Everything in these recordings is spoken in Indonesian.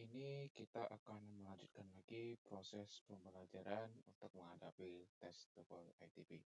ini kita akan melanjutkan lagi proses pembelajaran untuk menghadapi tes TOEFL ITB.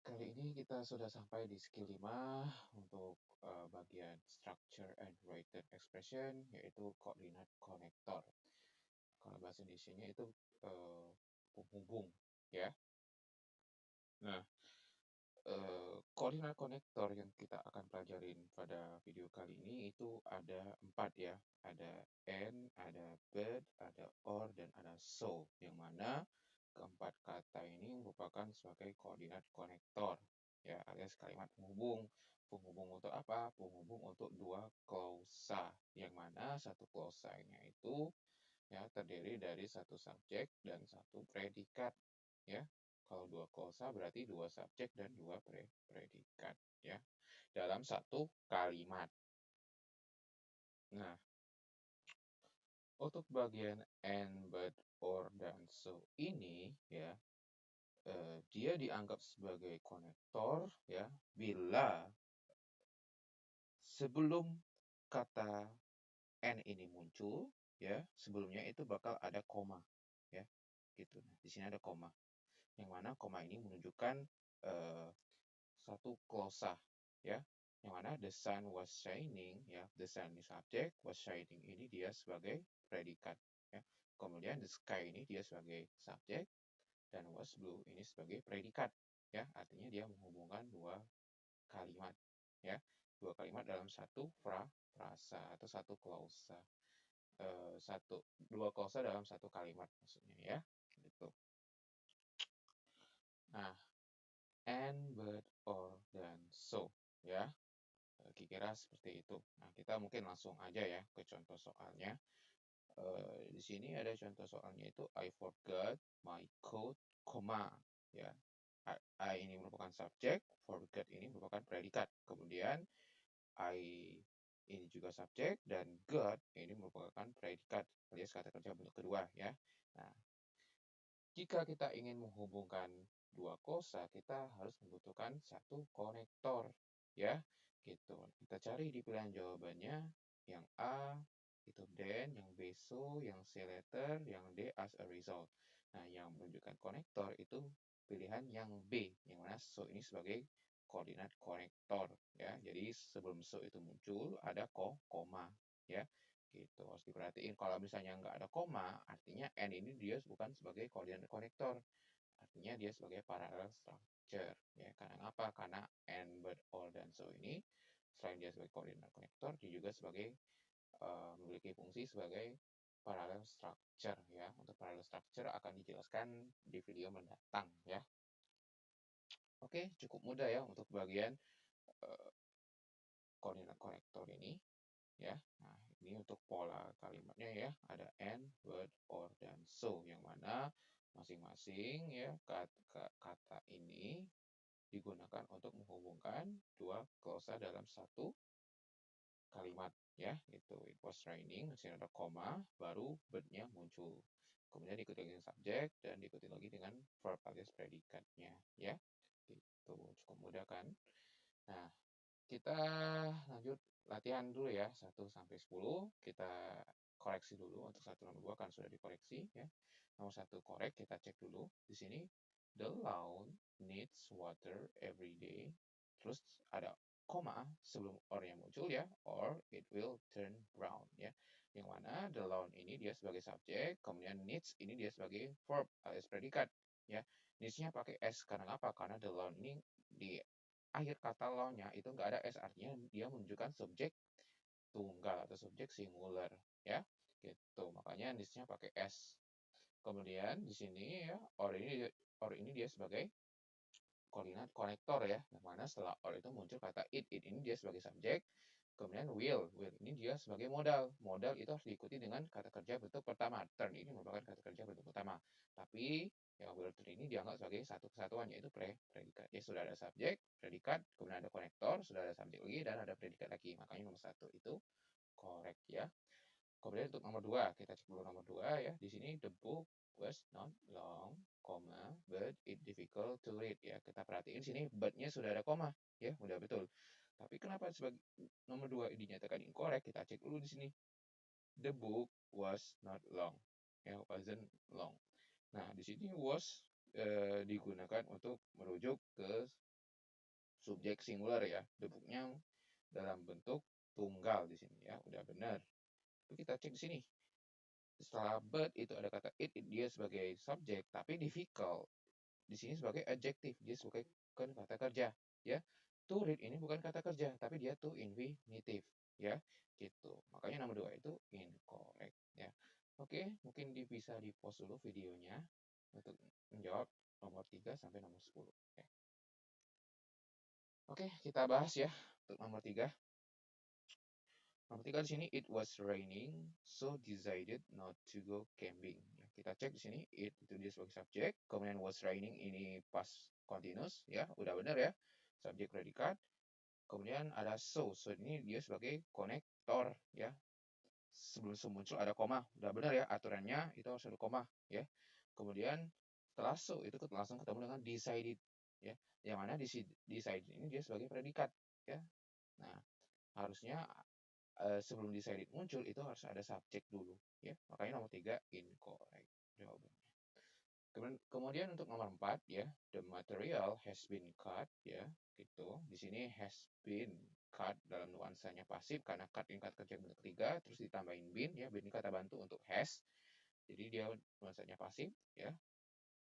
Kali ini kita sudah sampai di skill 5 untuk bagian structure and written expression, yaitu koordinat konektor. Kalau bahasa Indonesia-nya itu penghubung, ya. Nah, koordinat konektor yang kita akan pelajarin pada video kali ini itu ada 4 ya. Ada and, ada but, ada or, dan ada so. Yang mana keempat kata ini merupakan sebagai koordinat konektor. Ya, alias kalimat penghubung. Penghubung untuk apa? Penghubung untuk dua klausa. Yang mana satu klausanya itu ya terdiri dari satu subjek dan satu predikat. Ya, kalau dua klausa berarti dua subjek dan dua predikat ya dalam satu kalimat. Nah, untuk bagian and, but, or, dan so ini ya dia dianggap sebagai konektor ya bila sebelum kata and ini muncul ya sebelumnya itu bakal ada koma ya gitu. Nah, di sini ada koma. Yang mana koma ini menunjukkan satu klausa ya, yang mana the sun was shining ya, the sun ini subjek, was shining ini dia sebagai predikat ya. Kemudian the sky ini dia sebagai subjek dan was blue ini sebagai predikat ya, artinya dia menghubungkan dua kalimat ya, dua kalimat dalam satu frasa atau satu klausa, dua klausa dalam satu kalimat maksudnya ya gitu. Nah, and, but, or, dan so ya, kira-kira seperti itu. Nah, kita mungkin langsung aja ya ke contoh soalnya. Di sini ada contoh soalnya itu I forgot my coat, ya. I ini merupakan subjek, forget ini merupakan predikat. Kemudian I ini juga subjek dan got ini merupakan predikat alias kata kerja bentuk kedua ya. Nah, jika kita ingin menghubungkan dua klausa, kita harus membutuhkan satu konektor ya. Gitu. Kita cari di pilihan jawabannya yang A itu then, yang B so, yang C later, yang D as a result. Nah, yang menunjukkan konektor itu pilihan yang B, yang mana so ini sebagai koordinat konektor ya. Jadi sebelum so itu muncul ada koma ya. Gitu. Harus diperhatiin kalau misalnya nggak ada koma, artinya and ini dia bukan sebagai koordinat konektor. Artinya dia sebagai parallel structure ya. Karena apa? Karena and, but, or, dan so ini selain dia sebagai koordinat konektor, dia juga sebagai memiliki fungsi sebagai parallel structure ya. Untuk parallel structure akan dijelaskan di video mendatang ya. Oke, cukup mudah ya untuk bagian koordinat konektor ini ya. Nah, ini untuk pola kalimatnya ya, ada and, but, or, dan so, yang mana masing-masing ya kata ini digunakan untuk menghubungkan dua klausa dalam satu kalimat ya. Itu it was raining, di sini ada koma, baru but-nya muncul. Kemudian diikuti dengan subjek dan diikuti lagi dengan verb alias predikatnya ya. Gitu, cukup mudah kan? Nah, kita lanjut latihan dulu ya, 1 sampai 10. Kita koreksi dulu untuk 1 nomor 2 kan sudah dikoreksi ya. Nomor 1 korek, kita cek dulu. Di sini the lawn needs water every day. Terus ada koma sebelum or yang muncul ya, or it will turn brown ya. Yang mana the lawn ini dia sebagai subjek, kemudian needs ini dia sebagai verb alias predikat ya. Needs-nya pakai s karena apa? Karena the lawn ini di akhir kata law-nya itu nggak ada s, artinya dia menunjukkan subjek tunggal atau subjek singular ya. Gitu. Makanya needs-nya pakai s. Kemudian di sini ya or ini dia sebagai koordinat konektor ya. Yang mana setelah or itu muncul kata it ini dia sebagai subjek. Kemudian will ini dia sebagai modal. Modal itu harus diikuti dengan kata kerja bentuk pertama. Turn ini merupakan kata kerja bentuk pertama. Tapi yang will turn ini dianggap sebagai satu kesatuan, yaitu predikat. Ya, sudah ada subjek, predikat, kemudian ada konektor, sudah ada subjek lagi, dan ada predikat lagi. Makanya nomor 1 itu korek ya. Kemudian untuk nomor 2, kita cek dulu nomor 2 ya. Di sini the book was not long, but it difficult to read ya. Kita perhatiin sini but-nya sudah ada koma ya, udah betul. Tapi kenapa sebagai nomor 2 dinyatakan incorrect? Kita cek dulu di sini. The book was not long. Ya, wasn't long. Nah, di sini was digunakan untuk merujuk ke subjek singular ya. The book-nya dalam bentuk tunggal di sini ya. Udah benar. Kita cek di sini. Setelah but itu ada kata it dia sebagai subjek, tapi difficult di sini sebagai adjective, dia sebagai bukan kata kerja ya. To read ini bukan kata kerja, tapi dia to infinitive ya, gitu. Makanya nomor 2 itu incorrect ya. Oke, mungkin bisa di pause dulu videonya untuk menjawab nomor 3 sampai nomor 10 ya. Oke, kita bahas ya untuk nomor 3. Nomor 3 di sini, it was raining, so decided not to go camping. Ya, kita cek di sini, it itu dia sebagai subjek, kemudian was raining ini past continuous, ya, udah benar ya, subjek predikat. Kemudian ada so ini dia sebagai konektor, ya. Sebelum muncul ada koma, udah benar ya, aturannya itu harus ada koma, ya. Kemudian setelah so itu langsung ketemu dengan decided, ya, yang mana decided ini dia sebagai predikat, ya. Nah, harusnya sebelum decided muncul itu harus ada subjek dulu ya, makanya nomor 3 incorrect jawabannya. Kemudian untuk nomor 4 ya, the material has been cut ya, gitu. Di sini has been cut dalam nuansanya pasif karena cut ini kata kerja bentuk ketiga, terus ditambahin been ya, been ini kata bantu untuk has, jadi dia nuansanya pasif ya.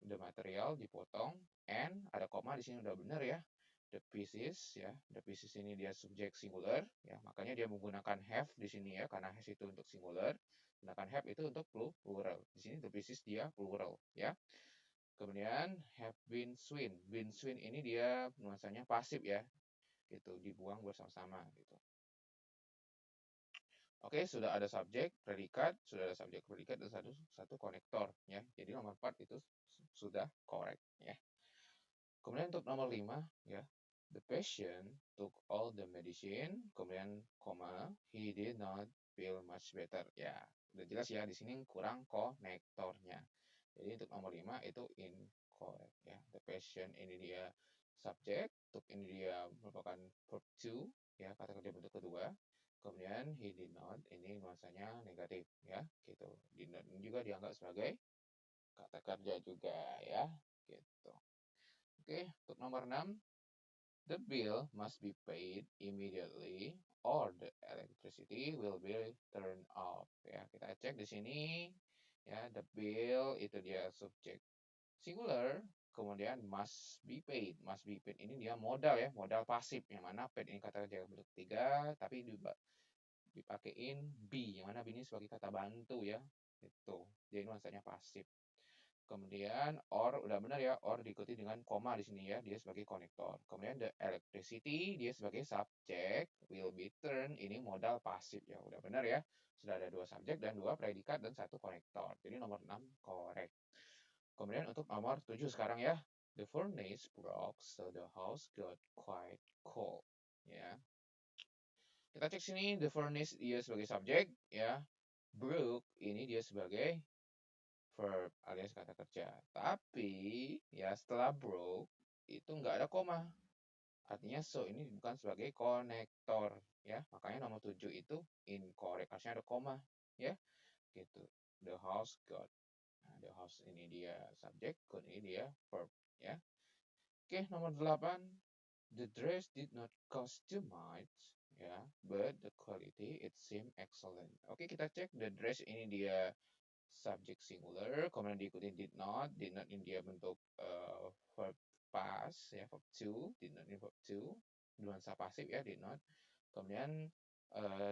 The material dipotong, and ada koma di sini udah benar ya. The pieces ya, the pieces ini dia subjek singular ya, makanya dia menggunakan have di sini ya, karena has itu untuk singular, gunakan have itu untuk plural. Di sini the pieces dia plural ya. Kemudian have been swim ini dia nuansanya pasif ya, gitu, dibuang bersama-sama gitu. Oke, sudah ada subjek, predikat, sudah ada subjek, predikat, dan satu konektor ya. Jadi nomor 4 itu sudah correct ya. Kemudian untuk nomor 5 ya, the patient took all the medicine, kemudian koma, he did not feel much better. Ya, udah jelas ya, di sini kurang konektornya. Jadi untuk nomor 5 itu incorrect ya. The patient ini dia subjek, took ini dia merupakan verb to ya, kata kerja bentuk kedua. Kemudian he did not ini nuansanya negatif ya, gitu. Did not ini juga dianggap sebagai kata kerja juga ya, gitu. Oke, untuk nomor 6, the bill must be paid immediately or the electricity will be turned off. Ya, kita cek di sini ya, the bill itu dia subjek singular, kemudian must be paid. Must be paid ini dia modal ya, modal pasif, yang mana paid ini kata kerja bentuk ketiga, tapi dipakein be, yang mana be ini sebagai kata bantu ya. Itu. Jadi nuansanya pasif. Kemudian or udah benar ya, or diikuti dengan koma di sini ya, dia sebagai konektor. Kemudian the electricity dia sebagai subjek, will be turned ini modal pasif ya, udah benar ya. Sudah ada 2 subjek dan 2 predikat dan 1 konektor. Jadi nomor 6 correct. Kemudian untuk nomor 7 sekarang ya. The furnace broke so the house got quite cold. Ya. Kita cek sini, the furnace dia sebagai subjek ya. Broke ini dia sebagai verb alias kata kerja. Tapi ya setelah broke itu nggak ada koma. Artinya so ini bukan sebagai konektor ya. Makanya nomor 7 itu incorrect. Harusnya ada koma ya. Gitu. The house got. Nah, the house ini dia subjek, got ini dia verb ya. Oke, nomor 8. The dress did not cost too much ya, but the quality it seemed excellent. Oke, kita cek the dress ini dia subjek singular, kemudian diikuti did not ini dia bentuk verb past ya, verb to, did not ini verb to, nuansa pasif ya, did not. Kemudian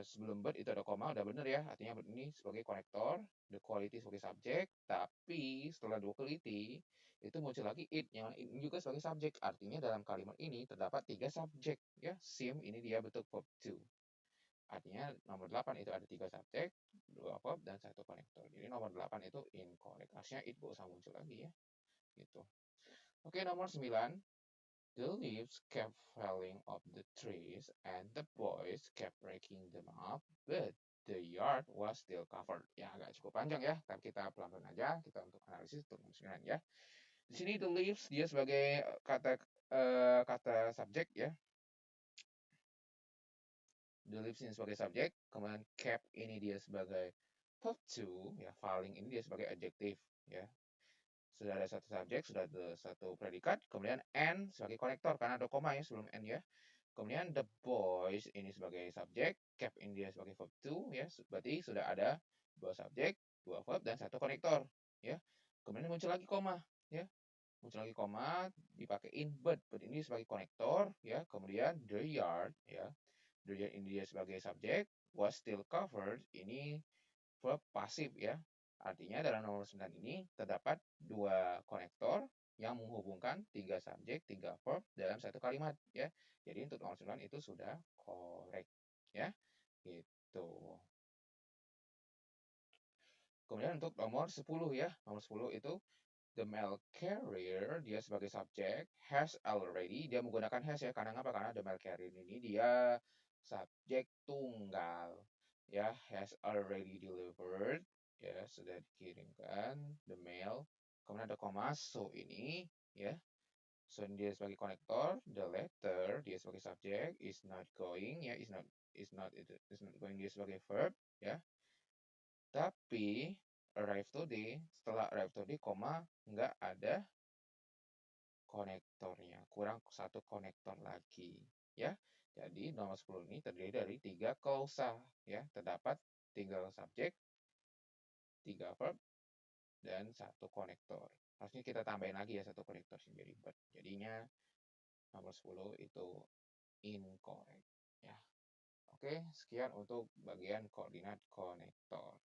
sebelum but itu ada koma, udah bener ya, artinya but ini sebagai konektor, the quality sebagai subjek, tapi setelah the quality itu muncul lagi it, yang ini juga sebagai subjek, artinya dalam kalimat ini terdapat 3 subjek ya, seem ini dia bentuk verb to. Artinya nomor 8 itu ada 3 subjek, 2 verb, dan 1 konektor. Jadi nomor 8 itu incorrect. Harusnya it gak usah muncul lagi ya. Gitu. Oke, nomor 9. The leaves kept falling off the trees and the boys kept breaking them up, but the yard was still covered. Ya, agak cukup panjang ya, tapi kita pelan-pelan aja, kita untuk analisis untuk nomor 9 ya. Di sini the leaves dia sebagai kata subjek ya. the lives ini sebagai subjek, kemudian cap ini dia sebagai verb to, ya, falling ini dia sebagai adjektif, ya. Sudah ada satu subjek, sudah ada satu predikat, kemudian and sebagai konektor karena ada koma ya sebelum and ya. Kemudian the boys ini sebagai subjek, cap ini dia sebagai verb to ya. Berarti sudah ada dua subjek, dua verb dan satu konektor ya. Kemudian muncul lagi koma ya. Muncul lagi koma dipakai in but ini sebagai konektor ya. Kemudian the yard ya. The yard ini dia sebagai subjek, was still covered ini verb pasif ya. Artinya dalam nomor 9 ini terdapat dua konektor yang menghubungkan tiga subjek, tiga verb dalam satu kalimat ya. Jadi untuk nomor 9 itu sudah correct ya. Gitu. Kemudian untuk nomor 10 ya. Nomor 10 itu the mail carrier dia sebagai subjek has already dia menggunakan has ya karena apa? Karena the mail carrier ini dia subjek tunggal ya has already delivered ya sudah dikirimkan the mail kemudian ada koma so ini ya so ini dia sebagai konektor the letter dia sebagai subjek is not going ya is not going dia sebagai verb ya tapi arrive today setelah arrive today koma nggak ada konektornya kurang satu konektor lagi ya jadi nomor 10 ini terdiri dari tiga klausa ya terdapat tinggal subjek tiga verb dan satu konektor harusnya kita tambahin lagi ya satu konektor sendiri jadinya nomor 10 itu incorrect ya oke sekian untuk bagian koordinat konektor